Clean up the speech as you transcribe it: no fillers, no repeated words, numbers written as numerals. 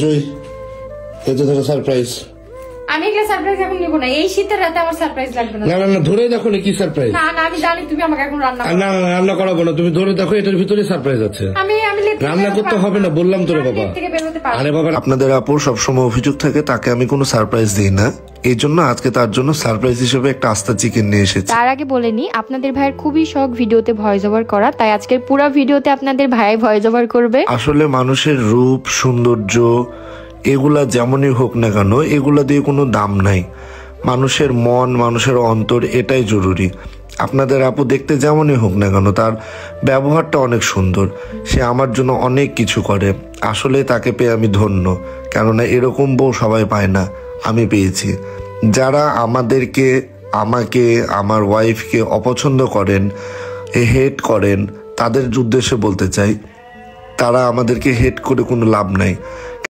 জয়, এটা ধরো সারপ্রাইজ। আমি এগুলো সারপ্রাইজ এখন নিব না, এই শীতের রাতে আমার সারপ্রাইজ লাগবে না। না না না, ধরে দেখো না কি সারপ্রাইজ। না না, আমি জানি তুমি আমাকে এখন রান্না না না রান্না করাবো না, তুমি ধরে দেখো এটার ভিতরে সারপ্রাইজ আছে। আমি রান্না করতে হবে না, বললাম তোরে বাবা। আরে বাবা, আপনাদের আপুর সবসময় অভিযোগ থাকে তাকে আমি কোনো সারপ্রাইজ দিই না, এই জন্য আজকে তার জন্য সারপ্রাইজ হিসেবে একটা আস্তা চিকেন নিয়ে এসেছি। তার আগে বলেনি আপনাদের ভাইয়ের খুবই শখ ভিডিওতে ভয়েস ওভার করা, তাই আজকের পুরো ভিডিওতে আপনাদের ভাই ভয়েস ওভার করবে। আসলে মানুষের রূপ সৌন্দর্য এগুলা যেমনই হোক না কেন, এগুলা দিয়ে কোনো দাম নাই। মানুষের মন, মানুষের অন্তর, এটাই জরুরি। আপনাদের আপু দেখতে যেমনই হোক না কেন, তার ব্যবহারটা অনেক সুন্দর, সে আমার জন্য অনেক কিছু করে। আসলে তাকে পেয়ে আমি ধন্য, কেননা এরকম বউ সবাই পায় না, আমি পেয়েছি। যারা আমাদেরকে, আমাকে, আমার ওয়াইফকে অপছন্দ করেন, হেট করেন, তাদের উদ্দেশ্যে বলতে চাই, তারা আমাদেরকে হেট করে কোনো লাভ নাই।